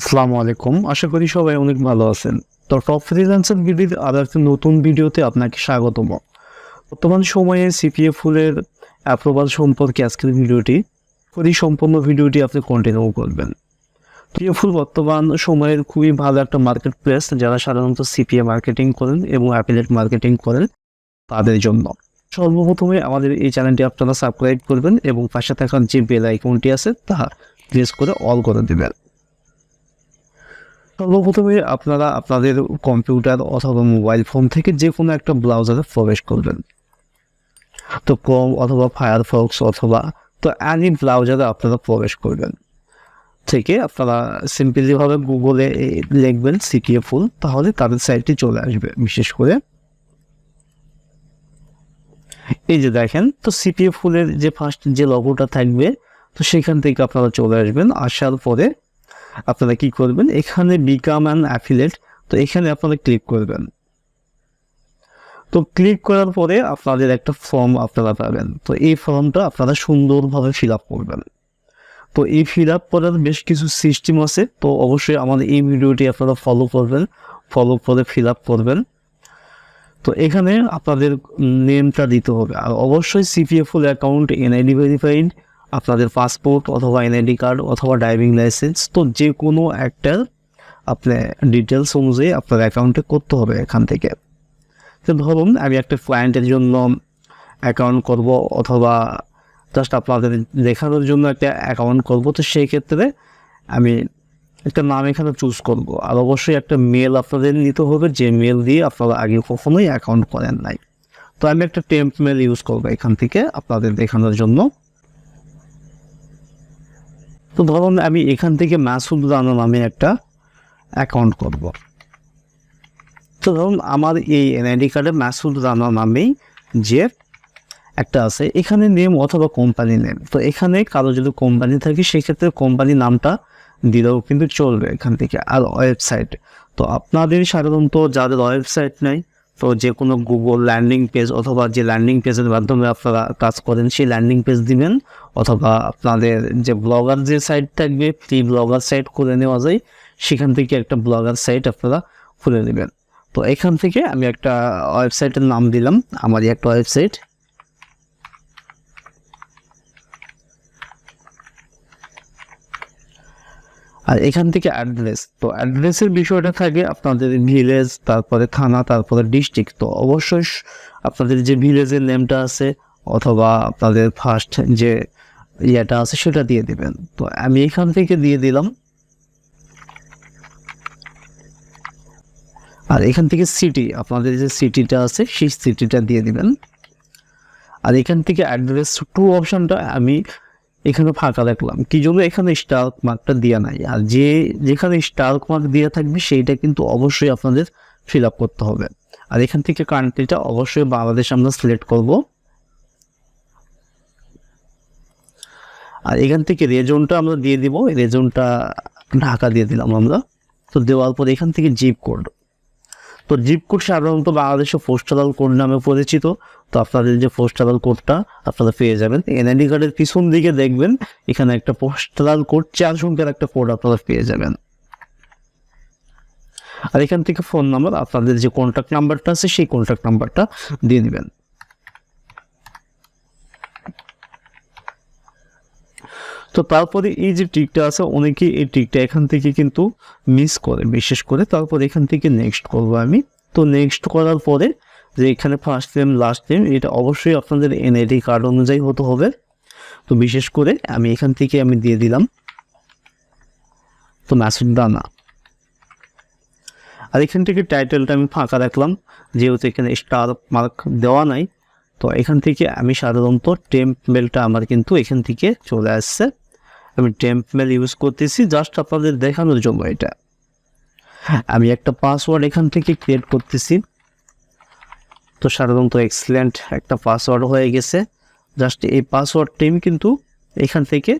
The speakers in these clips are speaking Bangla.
আসসালামু আলাইকুম। আশা করি সবাই অনেক ভালো আছেন। তো টপ ফ্রিল্যান্সার ভিডিওর আরো একটা নতুন ভিডিওতে আপনাকে স্বাগতম। বর্তমান সময়ে সিপিএ ফুলের অ্যাপ্রুভাল সম্পর্কে আজকের ভিডিওটি সম্পূর্ণ ভিডিওটি আপনি কন্টিনিউ করবেন। সিপিএ ফুল বর্তমান সময়ের খুবই ভালো একটা মার্কেট প্লেস, যারা সাধারণত সিপিএ মার্কেটিং করেন এবং অ্যাফিলিয়েট মার্কেটিং করেন তাদের জন্য। সর্বপ্রথমে আমাদের এই চ্যানেলটি আপনারা সাবস্ক্রাইব করবেন এবং পাশে থাকা যে বেল আইকনটি আছে তা প্রেস করে অল করে দেবেন। সর্বপ্রথমে আপনারা আপনাদের কম্পিউটার অথবা মোবাইল ফোন থেকে যে কোনো একটা ব্রাউজারে প্রবেশ করবেন। তো ক্রোম অথবা ফায়ারফক্স অথবা তো অ্যানি ব্রাউজারে আপনারা প্রবেশ করবেন। থেকে আপনারা সিম্পলিভাবে গুগলে লিখবেন সিপিএ ফুল, তাহলে তাদের সাইটটি চলে আসবে। বিশেষ করে এই যে দেখেন, তো সিপিএ ফুলের যে ফার্স্ট যে লোগোটা থাকবে, তো সেখান থেকে আপনারা চলে আসবেন। আসার পরে আপনারা কি করবেন, এখানে বিকাম অ্যান অ্যাফিলিয়েট, তো এখানে আপনারা ক্লিক করবেন। তো ক্লিক করার পরে আপনাদের একটা ফর্ম আপনারা পাবেন। তো এই ফর্মটা আপনারা সুন্দরভাবে ফিল আপ করবেন। তো এই ফিল আপ করার বেশ কিছু সিস্টেম আছে, তো অবশ্যই আমাদের এই ভিডিওটি আপনারা ফলো করবেন, ফলো করে ফিল আপ করবেন। তো এখানে আপনাদের নেমটা দিতে হবে, আর অবশ্যই সিপিএ ফুল অ্যাকাউন্ট এনআইডি ভেরিফাইড, আপনাদের পাসপোর্ট অথবা এনআইডি কার্ড অথবা ড্রাইভিং লাইসেন্স, তো যে কোনো একটা আপনার ডিটেলস অনুযায়ী আপনার অ্যাকাউন্টে করতে হবে এখান থেকে। তো ধরুন আমি একটা ক্লায়েন্টের জন্য অ্যাকাউন্ট করব অথবা জাস্ট আপনাদের দেখানোর জন্য একটা অ্যাকাউন্ট করব, তো সেই ক্ষেত্রে আমি একটা নাম এখানে চুজ করব। আর অবশ্যই একটা মেল আপনাদের নিতে হবে, যে মেল দিয়ে আপনারা আগে কখনোই অ্যাকাউন্ট করেন নাই। তো আমি একটা টেম্প মেল ইউজ করবো এখান থেকে আপনাদের দেখানোর জন্য। তো ধরুন আমি এখান থেকে মাসুদ রানা নামে একটা অ্যাকাউন্ট করব। তো ধরুন আমার এই এনআইডি কার্ডে মাসুদ রানা নামেই যে একটা আছে, এখানে নেম অথবা কোম্পানি নেম। তো এখানে কারো যদি কোম্পানি থাকে সেক্ষেত্রে কোম্পানি নামটা দিলেও কিন্তু চলবে এখান থেকে। আর ওয়েবসাইট, তো আপনাদের সাধারণত যাদের ওয়েবসাইট নেই, তো যে কোনো গুগল ল্যান্ডিং পেজ অথবা যে ল্যান্ডিং পেজের মাধ্যমে আপনারা কাজ করেন সেই ল্যান্ডিং পেজ দিবেন, অথবা আপনাদের যে ব্লগার যে সাইট থাকবে, ফ্রি ব্লগার সাইট করে নেওয়া যায়, সেখান থেকে একটা ব্লগার সাইট আপনারা খুলে নেবেন। তো এখান থেকে আমি একটা ওয়েবসাইটের নাম দিলাম, আমারই একটা ওয়েবসাইট। আর এখান থেকে অ্যাড্রেস, তো অ্যাড্রেসের বিষয়টা থাকে আপনাদের ভিলেজ, তারপরে থানা, তারপরে ডিস্ট্রিক্ট। তো অবশ্যই আপনাদের যে ভিলেজের নেমটা আছে অথবা আপনাদের ফার্স্ট যে ইয়েটা আছে সেটা দিয়ে দিবেন। তো আমি এখান থেকে দিয়ে দিলাম। আর এখান থেকে সিটি, আপনাদের যে সিটিটা আছে সেই সিটিটা দিয়ে দিবেন। আর এখান থেকে অ্যাড্রেস টু অপশনটা আমি এখানে ফাঁকা রাখলাম, কি জন্য এখানে স্টার মার্কটা দেওয়া নাই। আর যেখানে স্টার মার্ক দেওয়া থাকবে সেইটা কিন্তু অবশ্যই আপনাদের ফিল আপ করতে হবে। আর এখান থেকে কান্ট্রিটা অবশ্যই বাংলাদেশ আমরা সিলেক্ট করব। আর এখান থেকে রেজনটা আমরা দিয়ে দিব, রেজনটা ঢাকা দিয়ে দিলাম আমরা। তো দেওয়ার পর এখান থেকে জিপ কোড, তো জিপ কোড সাধারণত বাংলাদেশে পোস্টাল কোড নামে পরিচিত। তো আপনাদের যে পোস্টাল কোডটা আপনারা পেয়ে যাবেন, এনআইডি কার্ডের পিছন দিকে দেখবেন এখানে একটা পোস্টাল কোড 4 সংখ্যার একটা কোড আপনারা পেয়ে যাবেন। আর এখান থেকে ফোন নাম্বার, আপনাদের যে কন্ট্যাক্ট নাম্বারটা আছে সেই কন্ট্যাক্ট নাম্বারটা দিয়ে দিবেন। তো তারপরে এই যে টিকটা আছে, অনেকে এই টিকটা এখান থেকে কিন্তু মিস করে, বিশেষ করে। তারপর এখান থেকে নেক্সট করবো আমি। তো নেক্সট করার পরে যে এখানে ফার্স্ট নেম লাস্ট নেম এটা অবশ্যই আপনাদের এনআইডি কার্ড অনুযায়ী হতে হবে। তো বিশেষ করে আমি এখান থেকে আমি দিয়ে দিলাম তো মাসুদ রানা। আর এখান থেকে টাইটেলটা আমি ফাঁকা রাখলাম, যেহেতু এখানে স্টার মার্ক দেওয়া নাই। তো এখান থেকে আমি সাধারণত টেম্প মেলটা আমার কিন্তু এখান থেকে চলে আসছে, আমি টেম্প মেল ইউজ করতেছি জাস্ট আপনাদের দেখানোর জন্য। এটা আমি একটা পাসওয়ার্ড এখান থেকে ক্রিয়েট করতেছি। তো সাধারণত এক্সেলেন্ট একটা পাসওয়ার্ড হয়ে গেছে। জাস্ট এই পাসওয়ার্ডটি কিন্তু এখান থেকে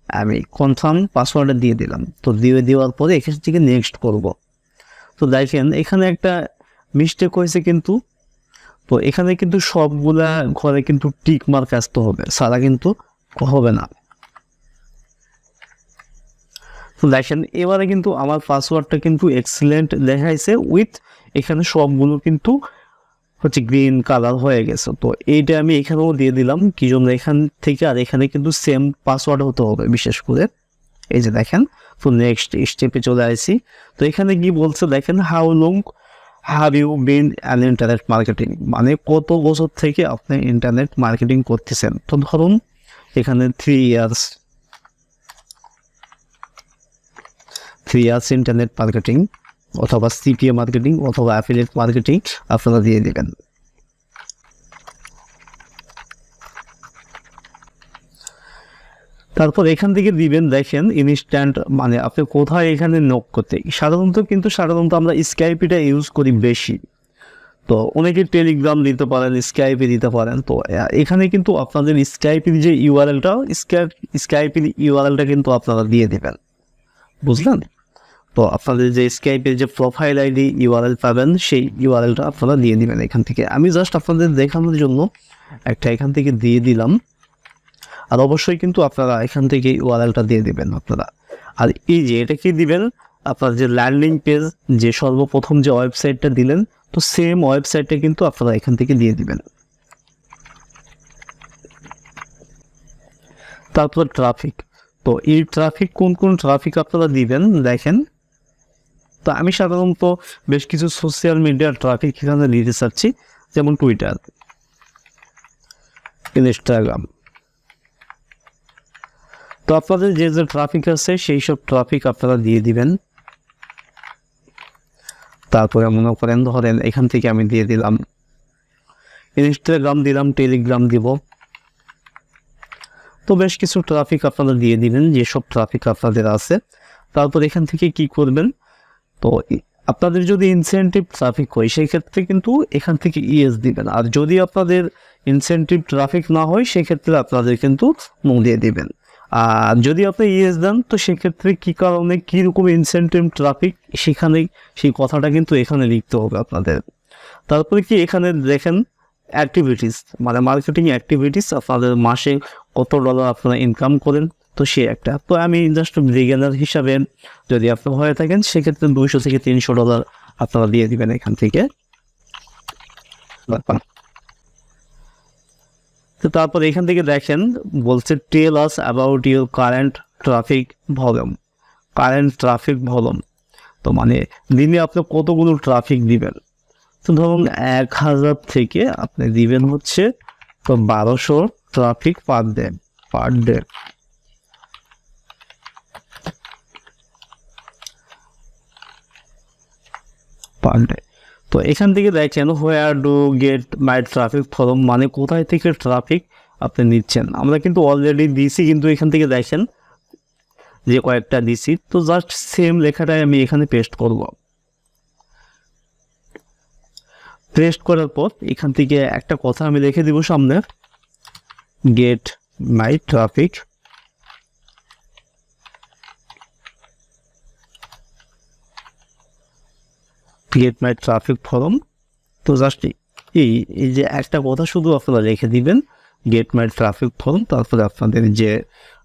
আমি কনফার্ম পাসওয়ার্ডে দিয়ে দিলাম। তো দেওয়ার পরে এখান থেকে নেক্সট করব। তো দেখেন এখানে একটা মিস্টেক হয়েছে কিন্তু। তো এখানে কিন্তু সবগুলা ঘরে কিন্তু টিক মার্ক আসতে হবে, সারা কিন্তু হবে না। তো তো দেখেন এবারে কিন্তু আমার পাসওয়ার্ডটা কিন্তু এক্সিলেন্ট দেখাইছে উইথ এখানে সবগুলো কিন্তু হচ্ছে গ্রিন কালার হয়ে গেছে। তো এইটা আমি এখানেও দিয়ে দিলাম কি জন্য এখান থেকে আর এখানে কিন্তু সেম পাসওয়ার্ড হতে হবে বিশেষ করে। এই যে দেখেন, তো নেক্সট স্টেপে চলে আসি। তো এখানে কি বলছে দেখেন, how long have you been an internet marketing, মানে কত বছর থেকে আপনি ইন্টারনেট মার্কেটিং করতেছেন। তো ধরুন এখানে 3 ইয়ার্স ইন্টারনেট মার্কেটিং অথবা সিপিএ মার্কেটিং অথবা অ্যাফিলিয়েট মার্কেটিং আপনারা দিয়ে দেবেন। তারপর এখান থেকে দিবেন দেখেন ইনস্ট্যান্ট, মানে আপনি কোথায় এখানে নক করতে। সাধারণত আমরা স্কাইপিটা ইউজ করি বেশি, তো অনেকে টেলিগ্রাম দিতে পারেন, স্কাইপে দিতে পারেন। তো এখানে কিন্তু আপনাদের স্কাইপের যে ইউআরএলটা, স্কাইপের ইউআরএলটা কিন্তু আপনারা দিয়ে দেবেন, বুঝলেন? তো আপনাদের যে স্কাইপের যে প্রোফাইল আইডি ইউআরএল পাবেন সেই ইউআরএলটা আপনারা দিয়ে দিবেন এখান থেকে। আমি জাস্ট আপনাদের দেখানোর জন্য একটা এখান থেকে দিয়ে দিলাম, আর অবশ্যই কিন্তু আপনারা এখান থেকে ইউআরএলটা দিয়ে দিবেন আপনারা। আর এই যে এটা কি দিবেন, আপনার যে ল্যান্ডিং পেজ যে সর্বপ্রথম যে ওয়েবসাইটটা দিলেন, তো সেম ওয়েবসাইটটা কিন্তু আপনারা এখান থেকে দিয়ে দিবেন। তারপর ট্রাফিক, তো এই ট্রাফিক কোন কোন ট্রাফিক আপনারা দিবেন দেখেন। তো আমি সাধারণত বেশ কিছু সোশ্যাল মিডিয়ার ট্রাফিক এখানে দিতে চাচ্ছি, যেমন টুইটার, ইনস্টাগ্রাম। তো আপনাদের যে যে ট্রাফিক আছে সেই সব ট্রাফিক আপনারা দিয়ে দিবেন। তারপরে মনে করেন ধরেন এখান থেকে আমি দিয়ে দিলাম ইনস্টাগ্রাম, দিলাম টেলিগ্রাম দিব। তো বেশ কিছু ট্রাফিক আপনারা দিয়ে দিবেন যেসব ট্রাফিক আপনাদের আছে। তারপর এখান থেকে কি করবেন, তো আপনাদের যদি ইনসেন্টিভ ট্রাফিক হয় সেই ক্ষেত্রে কিন্তু এখান থেকে ইএস দিবেন, আর যদি আপনাদের ইনসেন্টিভ ট্রাফিক না হয় সেক্ষেত্রে আপনাদের কিন্তু নো দিয়ে দিবেন। আর যদি আপনি ইএস দেন তো সেক্ষেত্রে কী কারণে কীরকম ইনসেন্টিভ ট্রাফিক সেখানে সেই কথাটা কিন্তু এখানে লিখতে হবে আপনাদের। তারপরে কি এখানে দেখেন অ্যাক্টিভিটিস, মানে মার্কেটিং অ্যাক্টিভিটিস, আপনাদের মাসে কত ডলার আপনারা ইনকাম করেন, তো সে একটা। তো আমি জাস্ট বিগিনার হিসাবে যদি আপনি হয়ে থাকেন সেক্ষেত্রে 200 থেকে 300 ডলার আপনারা দিয়ে দিবেন এখান থেকে। তো তারপর এখান থেকে দেখেন বলছে tell us about your current traffic volume, তো মানে দিনে আপনি কতগুলো ট্রাফিক দিবেন। তো ধরুন 1000 থেকে আপনি দিবেন হচ্ছে তো 1200 ট্রাফিক পার ডে। তো এখান থেকে দেখেন where do get my traffic from, মানে কোথায় থেকে ট্রাফিক আপনি নিচ্ছেন। আমরা কিন্তু অলরেডি দিছি, কিন্তু এখান থেকে দেখেন যে কয়েকটা দিছি। তো জাস্ট সেম লেখাটাই আমি এখানে পেস্ট করব। পেস্ট করার পর এখান থেকে একটা কথা আমি লিখে দিব সামনে, গেট মাই ট্রাফিক ফর্ম। তো জাস্ট এই যে একটা কথা শুধু আপনারা রেখে দিবেন, গেট মাই ট্রাফিক ফর্ম। তারপরে আপনাদের যে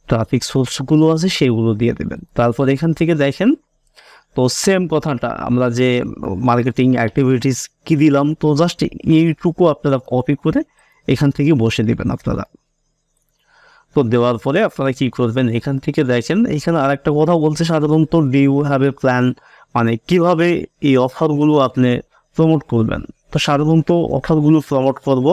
ট্রাফিক সোর্সগুলো আছে সেগুলো দিয়ে দেবেন। তারপর এখান থেকে দেখেন তো সেম কথাটা আমরা যে মার্কেটিং অ্যাক্টিভিটিস কি দিলাম, তো জাস্ট এইটুকু আপনারা কপি করে এখান থেকে বসে দিবেন আপনারা। তো দেওয়ার পরে আপনারা কি করবেন, এখান থেকে দেখেন এখানে আরেকটা কথা বলছে সাধারণত do you have a plan, মানে কিভাবে এই অফারগুলো আপনি প্রমোট করবেন। তো সাধারণত অফারগুলো প্রমোট করব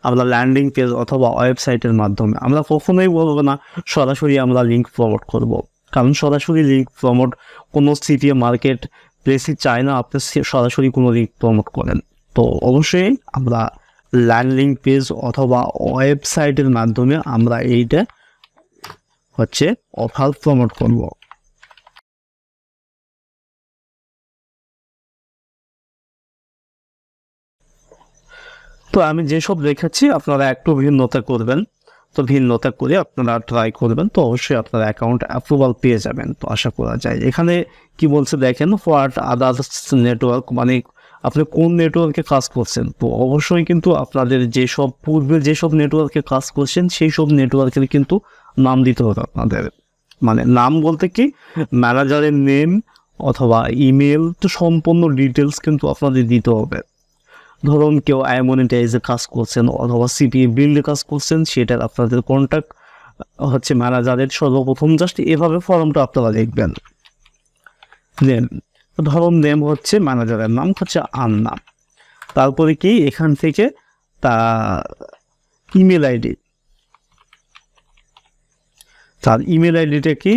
আমরা ল্যান্ডিং পেজ অথবা ওয়েবসাইটের মাধ্যমে। আমরা কখনোই বলবো না সরাসরি আমরা লিঙ্ক প্রমোট করব, কারণ সরাসরি লিঙ্ক প্রমোট কোনো সিপিএ মার্কেট প্লেসই চায় না আপনি সরাসরি কোনো লিঙ্ক প্রমোট করেন। তো অবশ্যই আমরা ল্যান্ডিং পেজ অথবা ওয়েবসাইটের মাধ্যমে আমরা এইটা হচ্ছে অফার প্রমোট করব। তো আমি যেসব দেখাচ্ছি আপনারা একটু ভিন্নতা করবেন, তো ভিন্নতা করে আপনারা ট্রাই করবেন, তো অবশ্যই আপনার অ্যাকাউন্ট অ্যাপ্রুভাল পেয়ে যাবেন। তো আশা করা যায় এখানে কি বলছে দেখেন, হোয়াট আদার্স নেটওয়ার্ক, মানে আপনি কোন নেটওয়ার্কে কাজ করছেন। তো অবশ্যই কিন্তু আপনাদের যেসব পূর্বে যেসব নেটওয়ার্কে কাজ করছেন সেই সব নেটওয়ার্কের কিন্তু নাম দিতে হবে আপনাদের। মানে নাম বলতে কি ম্যানেজারের নেম অথবা ইমেল, তো সম্পূর্ণ ডিটেলস কিন্তু আপনাদের দিতে হবে। ধরুন কেউ মনিটাইজে কাজ করছেন অথবা সিপিএ বিল্ডে কাজ করছেন, সেটার আপনাদের কন্ট্যাক্ট হচ্ছে ম্যানেজারের সর্বপ্রথম জাস্ট এভাবে ফর্মটা আপনারা লিখবেন। নেম, ধরুন নেম হচ্ছে ম্যানেজারের নাম হচ্ছে আন্না, তারপরে কি এখান থেকে তার ইমেল আইডি, তার ইমেল আইডিটা কি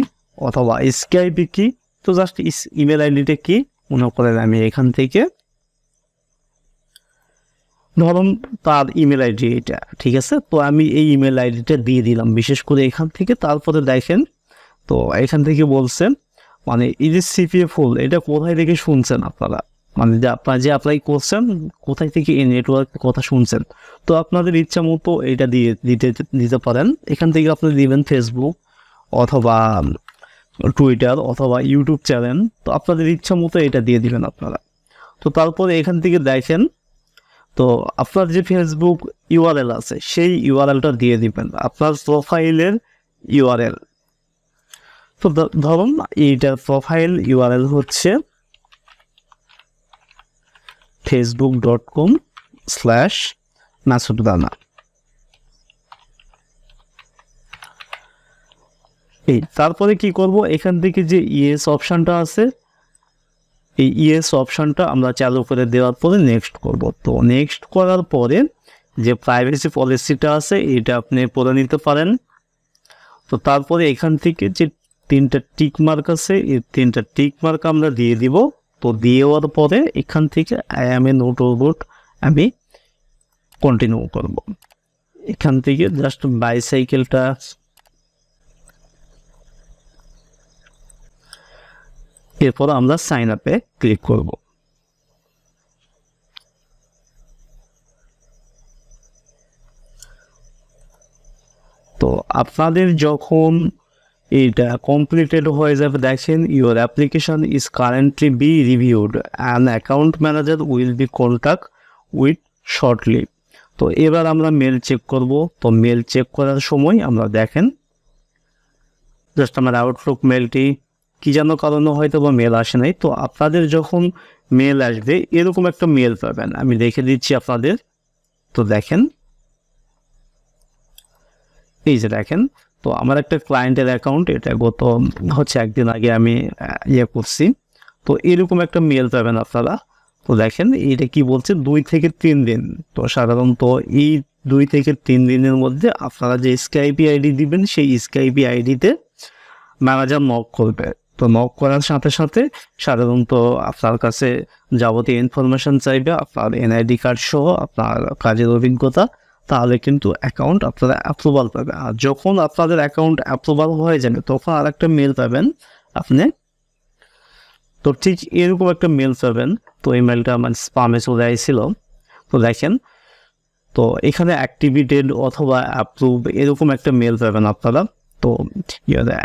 অথবা স্কাইপি কি, তো জাস্ট ইমেল আইডিটা কি মনে করেন আমি এখান থেকে ধরুন তার ইমেল আইডি এটা, ঠিক আছে, তো আমি এই ইমেল আইডিটা দিয়ে দিলাম বিশেষ করে এখান থেকে। তারপরে দেখেন তো এখান থেকে বলছেন মানে এই যে সিপিএ ফুল এটা কোথায় থেকে শুনছেন আপনারা, মানে যে আপনারা যে অ্যাপ্লাই করছেন কোথায় থেকে এই নেটওয়ার্কের কথা শুনছেন, তো আপনাদের ইচ্ছা মতো এটা দিতে পারেন। এখান থেকে আপনি দিবেন ফেসবুক অথবা টুইটার অথবা ইউটিউব চ্যানেল, তো আপনাদের ইচ্ছা মতো এটা দিয়ে দিবেন আপনারা। তো তারপরে এখান থেকে দেখেন তো আপনার যে ফেসবুক ইউআরএল আছে সেই ইউআরএলটা দিয়ে দিবেন, আপনার প্রোফাইলের ইউআরএল। তো ধরুন এইটার প্রোফাইল ইউআরএল হচ্ছে facebook.com/masudana। তারপরে কি করব, এখান থেকে যে ইএস অপশানটা আছে এই ইএস অপশানটা আমরা চালু করে দেওয়ার পরে নেক্সট করব। তো নেক্সট করার পরে যে প্রাইভেসি পলিসিটা আছে এটা আপনি পড়ে নিতে পারেন। তো তারপরে এখান থেকে যে 3টা টিক মার্ক আছে এই 3টা টিক মার্ক আমরা দিয়ে দিব। তো দেওয়ার পরে এখান থেকে I M A note robot আমি কন্টিনিউ করব। এখান থেকে জাস্ট বাইসাইকেলটা এরপর আমরা সাইন আপে ক্লিক করব। তো আপনাদের যখন এটা কমপ্লিটেড হয়ে যাবে দেখেন your application is currently B reviewed and account manager will be contact with shortly. তো এবার আমরা মেল চেক করব। তো মেল চেক করার সময় আমরা দেখেন জাস্ট আমার আউটলুক মেলটি কি যেন কারণে হয়তো বা মেল আসে নাই। তো আপনাদের যখন মেল আসবে এরকম একটা মেল পাবেন, আমি দেখে দিচ্ছি আপনাদের। তো দেখেন এই যে দেখেন তো আমার একটা ক্লায়েন্টের অ্যাকাউন্ট, এটা গত হচ্ছে একদিন আগে আমি করছি। তো এরকম একটা মেল পাবেন আপনারা। তো দেখেন এটা কি বলছে 2 থেকে 3 দিন। তো সাধারণত এই 2 থেকে 3 দিনের মধ্যে আপনারা যে স্কাইপি আইডি দিবেন সেই স্কাইপি আইডিতে ম্যানেজার নক করবে। তো নক করার সাথে সাথে সাধারণত আপনার কাছে যাবতীয় ইনফরমেশন চাইবে, আপনার এনআইডি কার্ড সহ আপনার কাজের অভিজ্ঞতা, তাহলে কিন্তু অ্যাকাউন্ট আপনারা অ্যাপ্রুভাল পাবে। আর যখন আপনাদের অ্যাকাউন্ট অ্যাপ্রুভাল হয়ে যাবে তখন আরেকটা মেল পাবেন আপনি। তো ঠিক এরকম একটা মেল পাবেন। তো এই মেলটা আমার স্পামে চলে আসছিল। তো দেখেন তো এখানে অ্যাক্টিভেটেড অথবা অ্যাপ্রুভ এরকম একটা মেল পাবেন আপনারা। তো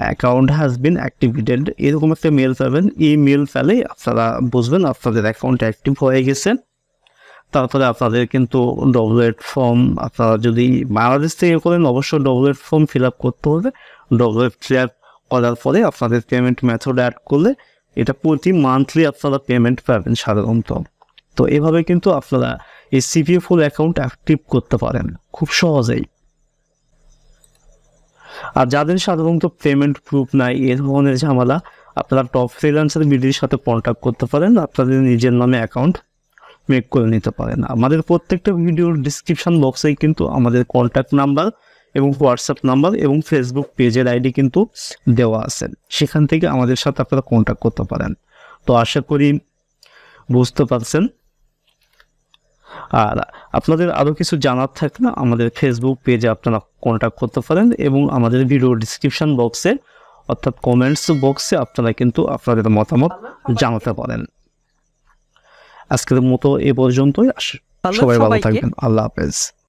অ্যাকাউন্ট হ্যাজ বিন অ্যাক্টিভেটেড এরকম একটা মেল পাবেন। এই মেল পেলে আপনারা বুঝবেন আপনাদের অ্যাকাউন্ট অ্যাক্টিভ হয়ে গেছে। তারপরে আপনাদের কিন্তু ডব্লুএড ফর্ম, আপনারা যদি বাংলাদেশ থেকে করেন অবশ্যই ডব্লুএড ফর্ম ফিল আপ করতে হবে। ডব্লুএড ফিল আপ করার পরে আপনাদের পেমেন্ট মেথড অ্যাড করলে এটা প্রতি মান্থলি আপনারা পেমেন্ট পাবেন সাধারণত। তো এভাবে কিন্তু আপনারা এই সিপিএ ফুল অ্যাকাউন্ট অ্যাক্টিভ করতে পারেন খুব সহজেই। আর যাদের সাধারণত পেমেন্ট প্রুফ নাই এ ধরনের ঝামেলা, আপনারা টপ ফ্রিল্যান্সার বিডির সাথে কন্ট্যাক্ট করতে পারেন, আপনাদের নিজের নামে অ্যাকাউন্ট মেক করে নিতে পারেন। আমাদের প্রত্যেকটা ভিডিওর ডিসক্রিপশন বক্সেই কিন্তু আমাদের কন্ট্যাক্ট নাম্বার এবং হোয়াটসঅ্যাপ নাম্বার এবং ফেসবুক পেজের আইডি কিন্তু দেওয়া আছে, সেখান থেকে আমাদের সাথে আপনারা কন্ট্যাক্ট করতে পারেন। তো আশা করি বুঝতে পারছেন। আর আপনাদের আরও কিছু জানার থাকলে আমাদের ফেসবুক পেজে আপনারা কন্ট্যাক্ট করতে পারেন এবং আমাদের ভিডিও ডিসক্রিপশন বক্সে অর্থাৎ কমেন্টস বক্সে আপনারা কিন্তু আপনাদের মতামত জানাতে পারেন। আজকের মতো এ পর্যন্তই, সবাই ভালো থাকবেন, আল্লাহ হাফেজ।